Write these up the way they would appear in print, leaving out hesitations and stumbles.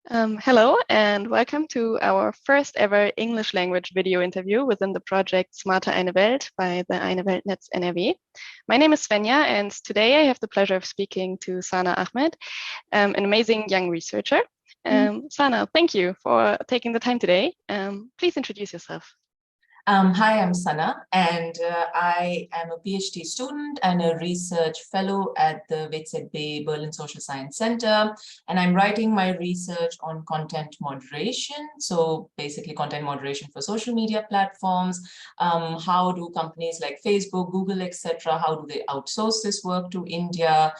Hello and welcome to our first ever English language video interview within the project Smarte Eine Welt by the Eine Welt Netz NRW. My name is Svenja and today I have the pleasure of speaking to Sana Ahmad, an amazing young researcher. Sana, thank you for taking the time today. Please introduce yourself. Hi, I'm Sana, and I am a PhD student and a research fellow at the Bits Bäume Berlin Social Science Center, and I'm writing my research on content moderation. So basically content moderation for social media platforms. How do companies like Facebook, Google, etc., how do they outsource this work to India?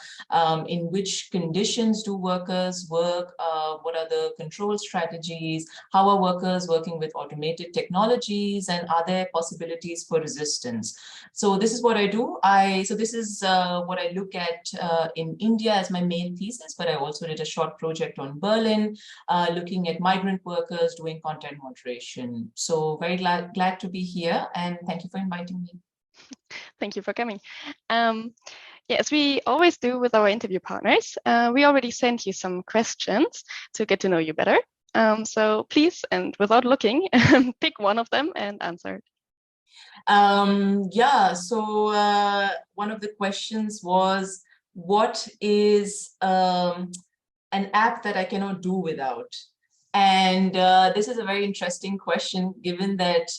In which conditions do workers work? What are the control strategies? How are workers working with automated technologies, and are there possibilities for resistance? So this is what I do. This is what I look at in India as my main thesis, but I also did a short project on Berlin, looking at migrant workers doing content moderation. So very glad to be here, and thank you for inviting me. Thank you for coming. Yes, we always do with our interview partners. We already sent you some questions to get to know you better. So please, and without looking, pick one of them and answer. One of the questions was, what is an app that I cannot do without? And this is a very interesting question, given that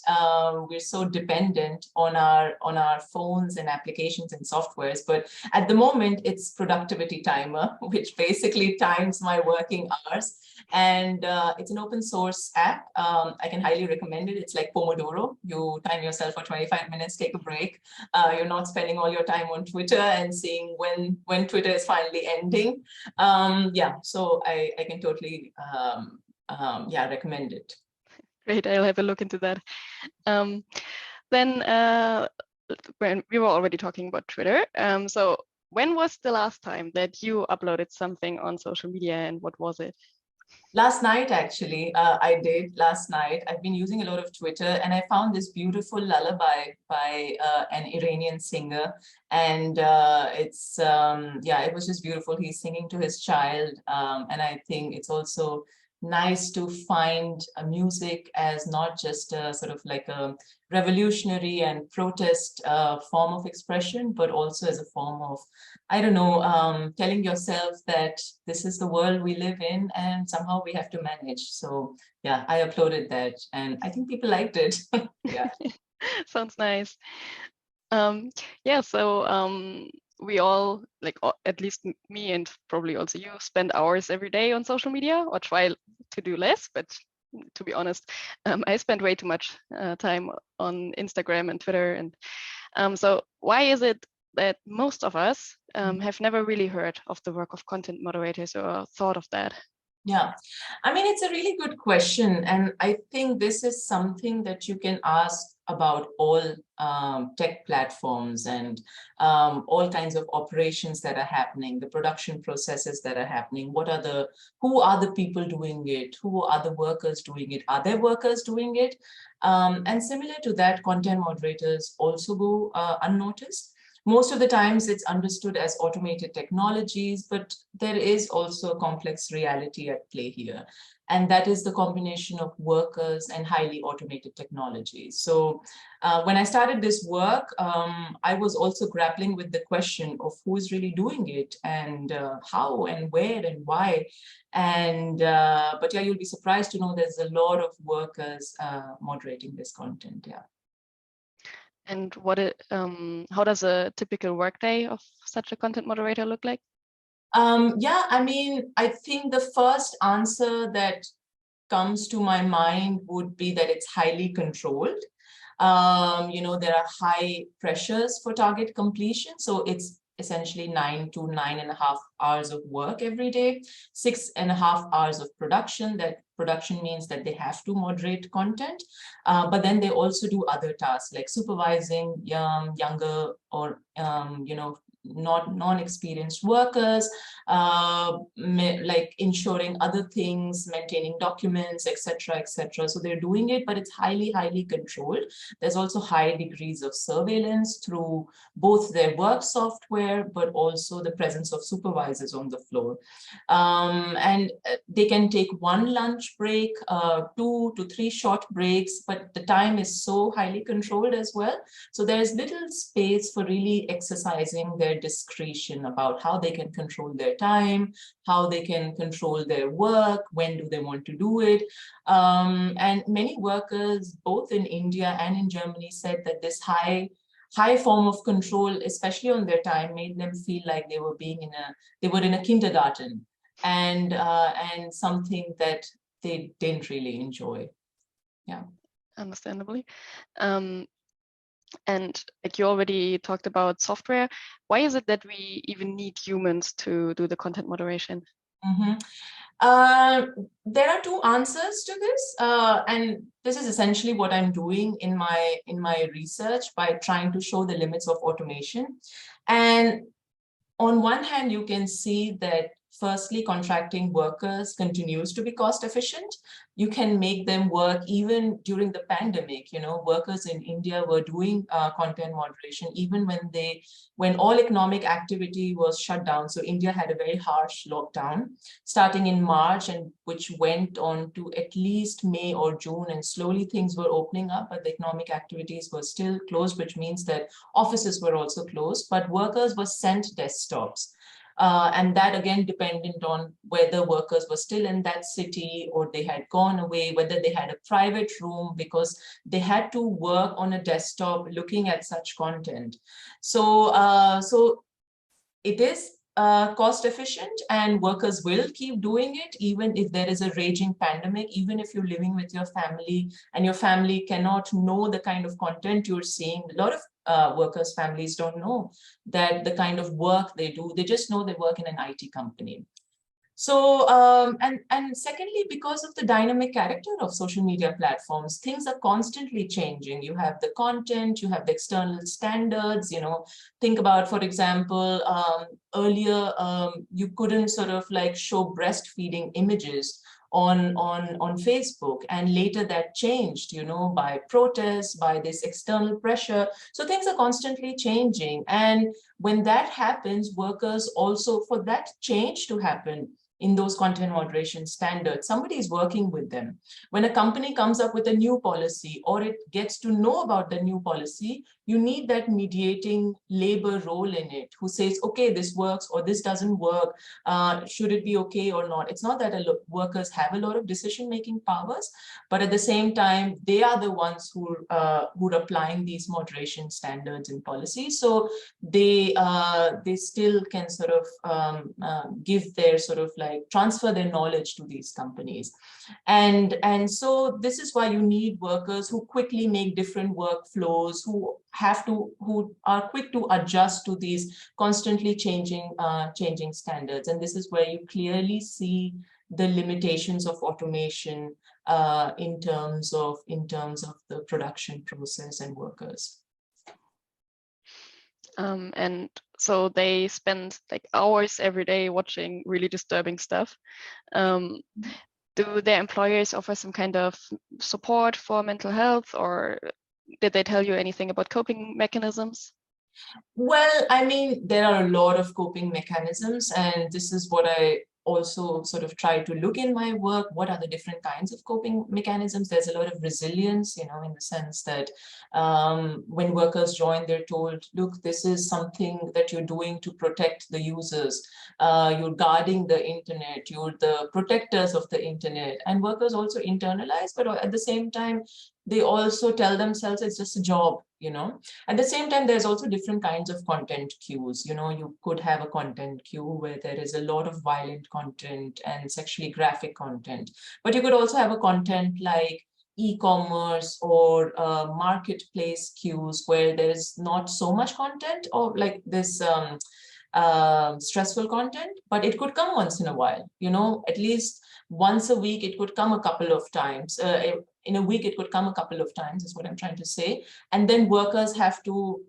we're so dependent on our phones and applications and softwares. But at the moment, it's productivity timer, which basically times my working hours. And it's an open source app. I can highly recommend it. It's like Pomodoro. You time yourself for 25 minutes, take a break. You're not spending all your time on Twitter and seeing when Twitter is finally ending. So I can totally recommend it. Great, I'll have a look into that. Then when we were already talking about Twitter, so when was the last time that you uploaded something on social media, and what was it? Last night, actually, I did last night. I've been using a lot of Twitter, and I found this beautiful lullaby by an Iranian singer, and it was just beautiful. He's singing to his child, and I think it's also nice to find music as not just a sort of like a revolutionary and protest form of expression, but also as a form of, I don't know, telling yourself that this is the world we live in and somehow we have to manage. So yeah, I uploaded that and I think people liked it. Yeah. Sounds nice. We all, like at least me and probably also you, spend hours every day on social media, or try to do less, but to be honest, I spend way too much time on Instagram and Twitter. And so why is it that most of us have never really heard of the work of content moderators or thought of that? Yeah, I mean, it's a really good question. And I think this is something that you can ask about all tech platforms and all kinds of operations that are happening, the production processes that are happening. Who are the people doing it? Who are the workers doing it? Are there workers doing it? And similar to that, content moderators also go unnoticed. Most of the times it's understood as automated technologies, but there is also a complex reality at play here. And that is the combination of workers and highly automated technologies. So when I started this work, I was also grappling with the question of who is really doing it and how and where and why. And but yeah, you'll be surprised to know there's a lot of workers moderating this content. Yeah. And how does a typical workday of such a content moderator look like? Yeah, I mean, I think the first answer that comes to my mind would be that it's highly controlled. There are high pressures for target completion. So it's essentially 9 to 9.5 hours of work every day, 6.5 hours of production. That production means that they have to moderate content, but then they also do other tasks like supervising younger or non-experienced workers, like ensuring other things, maintaining documents, etc., etc. So they're doing it, but it's highly, highly controlled. There's also high degrees of surveillance through both their work software, but also the presence of supervisors on the floor. And they can take one lunch break, 2 to 3 short breaks, but the time is so highly controlled as well. So there's little space for really exercising their discretion about how they can control their time, how they can control their work, when do they want to do it. And many workers, both in India and in Germany, said that this high form of control, especially on their time, made them feel like they were in a kindergarten, and something that they didn't really enjoy. Yeah, understandably. And like you already talked about software, why is it that we even need humans to do the content moderation? There are 2 answers to this, and this is essentially what I'm doing in my research by trying to show the limits of automation. And on one hand, you can see that firstly, contracting workers continues to be cost efficient. You can make them work even during the pandemic. You know, workers in India were doing content moderation even when all economic activity was shut down. So India had a very harsh lockdown starting in March, and which went on to at least May or June, and slowly things were opening up, but the economic activities were still closed, which means that offices were also closed, but workers were sent desktops. And that again depended on whether workers were still in that city or they had gone away, whether they had a private room, because they had to work on a desktop looking at such content. So, so it is cost efficient, and workers will keep doing it even if there is a raging pandemic, even if you're living with your family and your family cannot know the kind of content you're seeing. A lot of workers' families don't know that the kind of work they do. They just know they work in an IT company. So, and secondly, because of the dynamic character of social media platforms, things are constantly changing. You have the content, you have the external standards, you know, think about, for example, earlier, you couldn't sort of like show breastfeeding images on Facebook, and later that changed, you know, by protests, by this external pressure. So things are constantly changing, and when that happens, workers also, for that change to happen in those content moderation standards, somebody is working with them. When a company comes up with a new policy, or it gets to know about the new policy, you need that mediating labor role in it, who says, okay, this works or this doesn't work. Should it be okay or not? It's not that workers have a lot of decision-making powers, but at the same time, they are the ones who are applying these moderation standards and policies. So they still can sort of give their sort of like transfer their knowledge to these companies. And so this is why you need workers who quickly make different workflows, who are quick to adjust to these constantly changing standards. And this is where you clearly see the limitations of automation in terms of the production process and workers. And so they spend like hours every day watching really disturbing stuff. Do their employers offer some kind of support for mental health, or did they tell you anything about coping mechanisms? Well, I mean, there are a lot of coping mechanisms, and this is what I also sort of try to look in my work. What are the different kinds of coping mechanisms? There's a lot of resilience, you know, in the sense that when workers join, they're told, look, this is something that you're doing to protect the users. You're guarding the internet, you're the protectors of the internet. And workers also internalize, but at the same time, they also tell themselves it's just a job, you know. At the same time, there's also different kinds of content cues. You know, you could have a content cue where there is a lot of violent content and sexually graphic content, but you could also have a content like e-commerce or marketplace cues where there's not so much content, or like this stressful content, but it could come once in a while, you know, at least once a week. It could come a couple of times. In a week, it could come a couple of times, is what I'm trying to say. And then workers have to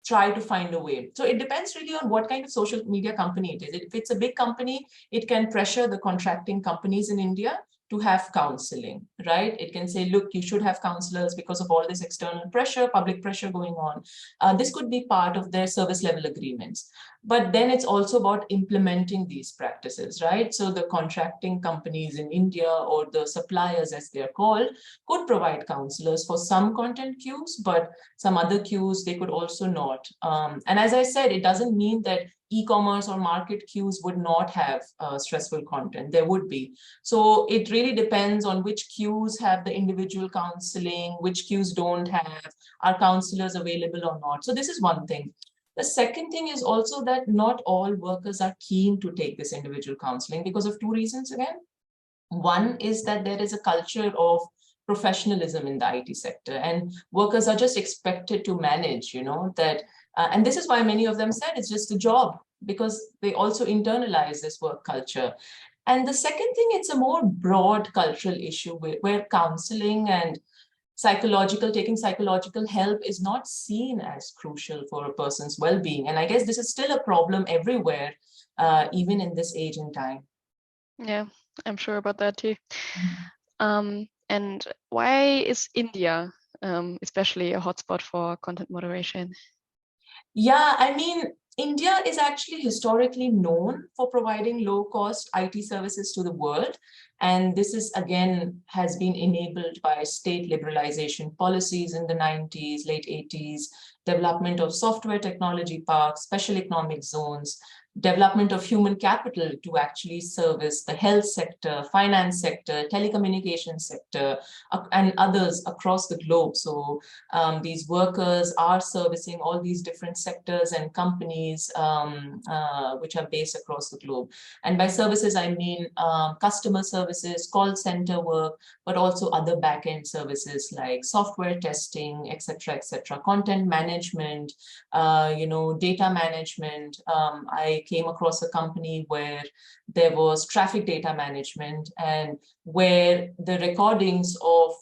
try to find a way. So it depends really on what kind of social media company it is. If it's a big company, it can pressure the contracting companies in India to have counseling, right? It can say, look, you should have counselors because of all this external pressure, public pressure going on. This could be part of their service level agreements. But then it's also about implementing these practices, right? So the contracting companies in India, or the suppliers as they're called, could provide counselors for some content cues, but some other cues they could also not. And as I said, it doesn't mean that e-commerce or market cues would not have stressful content. There would be. So it really depends on which cues have the individual counseling, which cues don't have, are counselors available or not. So this is one thing. The second thing is also that not all workers are keen to take this individual counseling because of two reasons again. One is that there is a culture of professionalism in the IT sector, and workers are just expected to manage, that, and this is why many of them said it's just a job, because they also internalize this work culture. And the second thing, it's a more broad cultural issue where counseling and taking psychological help is not seen as crucial for a person's well-being. And I guess this is still a problem everywhere, even in this age and time. Yeah, I'm sure about that too. And why is India especially a hotspot for content moderation? Yeah, I mean, India is actually historically known for providing low-cost IT services to the world. And this is, again, has been enabled by state liberalization policies in the 90s, late 80s, development of software technology parks, special economic zones, development of human capital to actually service the health sector, finance sector, telecommunications sector, and others across the globe. So these workers are servicing all these different sectors and companies which are based across the globe. And by services, I mean customer services, call center work, but also other back-end services like software testing, etc., content management, data management. I came across a company where there was traffic data management, and where the recordings of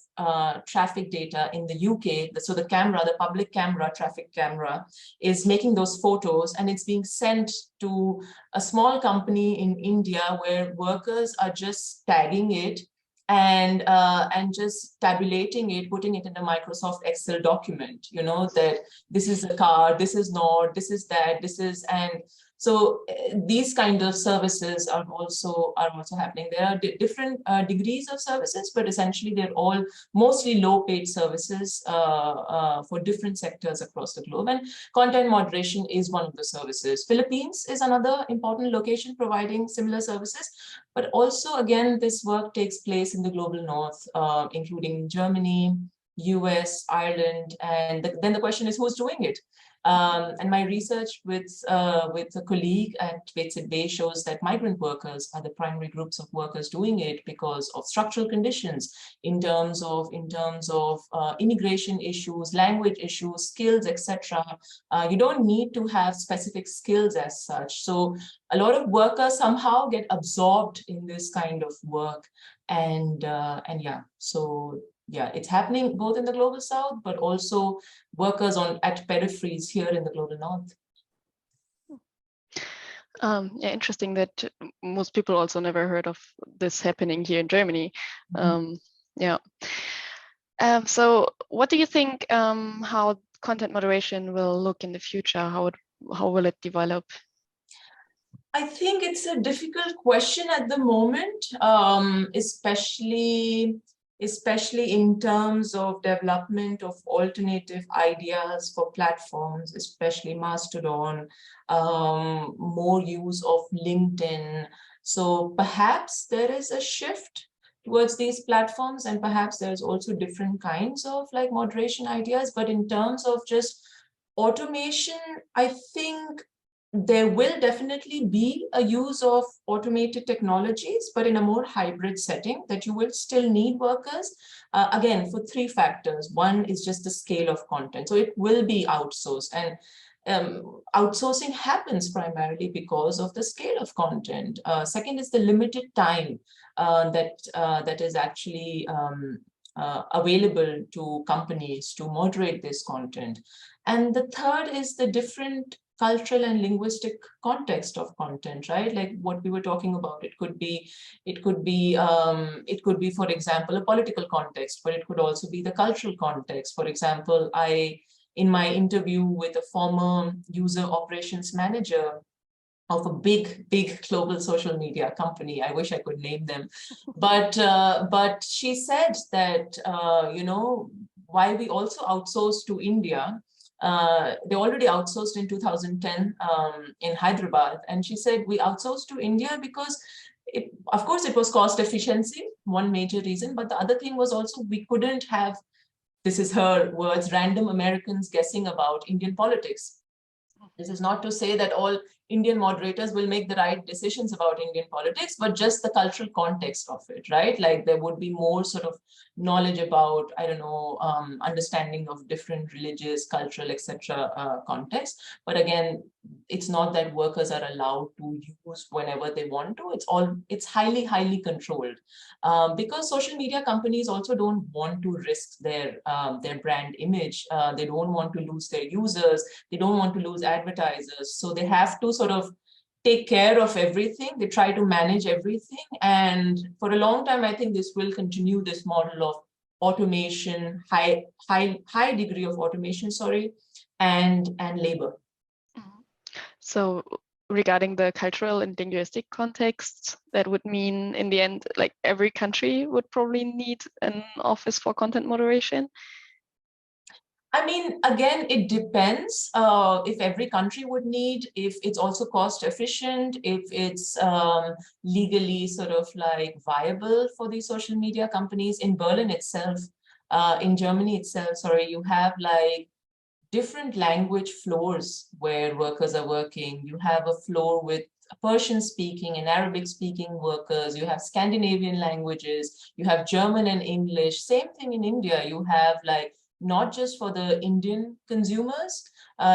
traffic data in the UK, so the camera, the public camera, traffic camera, is making those photos, and it's being sent to a small company in India where workers are just tagging it and just tabulating it, putting it in a Microsoft Excel document, that this is a car, this is not, this is that, this is, and so these kind of services are also happening. There are different degrees of services, but essentially they're all mostly low-paid services for different sectors across the globe. And content moderation is one of the services. Philippines is another important location providing similar services. But also, again, this work takes place in the global north, including Germany, US, Ireland, and then the question is, who's doing it? And my research with a colleague at Bits Bäume shows that migrant workers are the primary groups of workers doing it because of structural conditions in terms of immigration issues, language issues, skills, etc. You don't need to have specific skills as such. So a lot of workers somehow get absorbed in this kind of work, and yeah, so. Yeah, it's happening both in the global south, but also workers at peripheries here in the global north. Yeah, interesting that most people also never heard of this happening here in Germany. Yeah. So what do you think how content moderation will look in the future? How will it develop? I think it's a difficult question at the moment, especially in terms of development of alternative ideas for platforms, especially Mastodon, more use of LinkedIn. So perhaps there is a shift towards these platforms, and perhaps there's also different kinds of like moderation ideas. But in terms of just automation, I think there will definitely be a use of automated technologies, but in a more hybrid setting, that you will still need workers, again, for three factors. One is just the scale of content. So it will be outsourced, and outsourcing happens primarily because of the scale of content. Second is the limited time that is actually available to companies to moderate this content. And the third is the different cultural and linguistic context of content, right? Like what we were talking about. It could be, for example, a political context, but it could also be the cultural context. For example, in my interview with a former user operations manager of a big global social media company. I wish I could name them, but she said that why we also outsource to India. They already outsourced in 2010 in Hyderabad, and she said we outsourced to India because of course it was cost efficiency, one major reason, but the other thing was also we couldn't have, this is her words, random Americans guessing about Indian politics. This is not to say that all Indian moderators will make the right decisions about Indian politics, but just the cultural context of it, right? Like there would be more sort of knowledge about, I don't know, understanding of different religious, cultural, etc. Context. But again, it's not that workers are allowed to use whenever they want to. It's highly controlled, because social media companies also don't want to risk their brand image. They don't want to lose their users. They don't want to lose advertisers. So they have to sort of take care of everything. They try to manage everything. And for a long time, I think this will continue, this model of automation, high degree of automation, and labor. So regarding the cultural and linguistic contexts, that would mean in the end, like every country would probably need an office for content moderation. I mean, again, it depends if every country would need, if it's also cost efficient, if it's legally sort of like viable for these social media companies. In Berlin itself, in Germany itself, you have like different language floors where workers are working. You have a floor with Persian speaking and Arabic speaking workers. You have Scandinavian languages. You have German and English. Same thing in India. You have like, not just for the Indian consumers,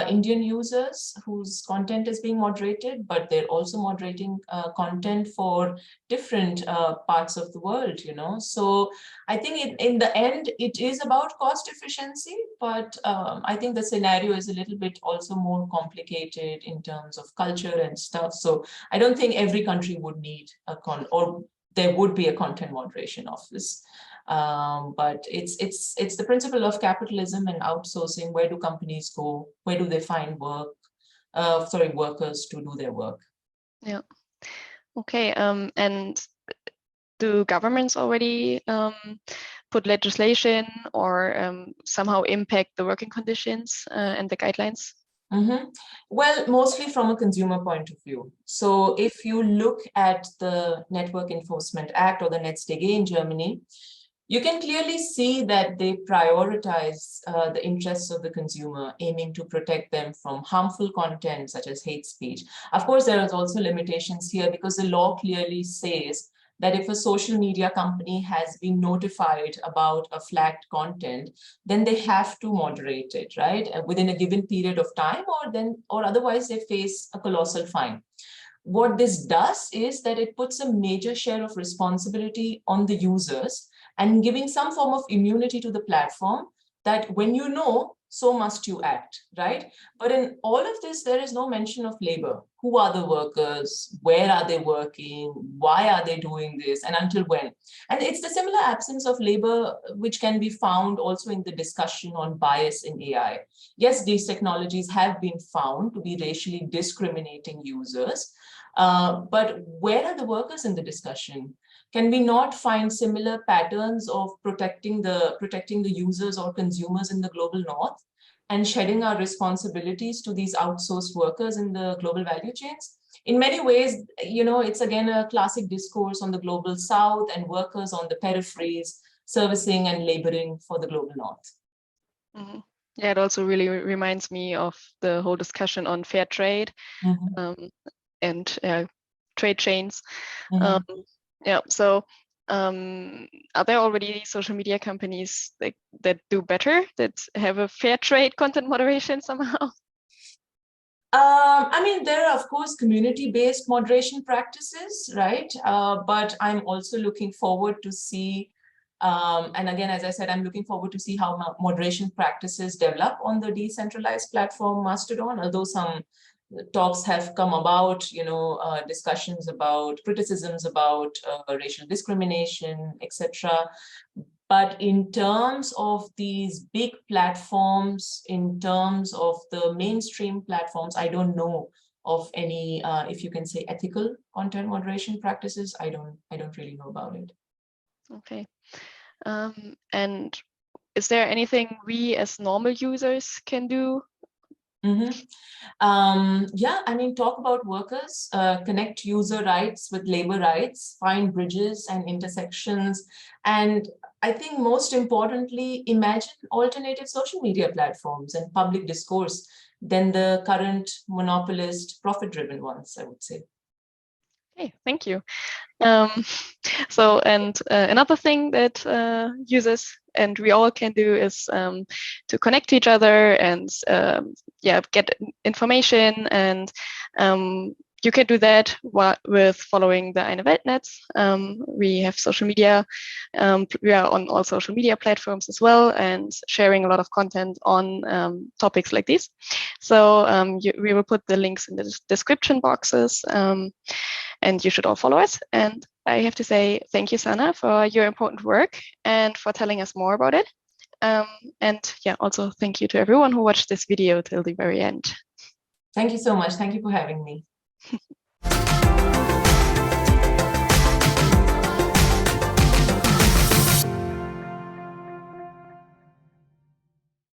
Indian users whose content is being moderated, but they're also moderating content for different parts of the world, So I think in the end, it is about cost efficiency, but I think the scenario is a little bit also more complicated in terms of culture and stuff. So I don't think every country would need or there would be a content moderation office. But it's the principle of capitalism and outsourcing. Where do companies go? Where do they find workers to do their work? Yeah. Okay. And do governments already put legislation or somehow impact the working conditions and the guidelines? Mm-hmm. Well, mostly from a consumer point of view. So if you look at the Network Enforcement Act or the Netz in Germany, you can clearly see that they prioritize the interests of the consumer, aiming to protect them from harmful content such as hate speech. Of course, there are also limitations here because the law clearly says that if a social media company has been notified about a flagged content, then they have to moderate it, right, within a given period of time, or otherwise they face a colossal fine. What this does is that it puts a major share of responsibility on the users and giving some form of immunity to the platform that when you know, so must you act, right? But in all of this, there is no mention of labor. Who are the workers? Where are they working? Why are they doing this? And until when? And it's the similar absence of labor which can be found also in the discussion on bias in AI. Yes, these technologies have been found to be racially discriminating users, but where are the workers in the discussion? Can we not find similar patterns of protecting the users or consumers in the global north and shedding our responsibilities to these outsourced workers in the global value chains? In many ways, it's again a classic discourse on the global south and workers on the peripheries, servicing and laboring for the global north. Mm-hmm. Yeah, it also really reminds me of the whole discussion on fair trade and trade chains. Yeah, so are there already social media companies that do better, that have a fair trade content moderation somehow? I mean, there are, of course, community-based moderation practices, right? But I'm also looking forward to see And again, as I said, I'm looking forward to see how moderation practices develop on the decentralized platform Mastodon, although some talks have come about, discussions about criticisms about racial discrimination, etc. But in terms of these big platforms, in terms of the mainstream platforms, I don't know of any, if you can say, ethical content moderation practices. I don't really know about it. Okay. And is there anything we as normal users can do? Yeah, I mean, talk about workers, connect user rights with labor rights, find bridges and intersections. And I think most importantly, imagine alternative social media platforms and public discourse than the current monopolist, profit-driven ones, I would say. Okay, thank you. So, and another thing that users and we all can do is to connect to each other and get information, and you can do that with following the Eine Welt Netz. We have social media. We are on all social media platforms as well, and sharing a lot of content on topics like this. So we will put the links in the description boxes, and you should all follow us. And I have to say thank you, Sana, for your important work and for telling us more about it. And also thank you to everyone who watched this video till the very end. Thank you so much. Thank you for having me.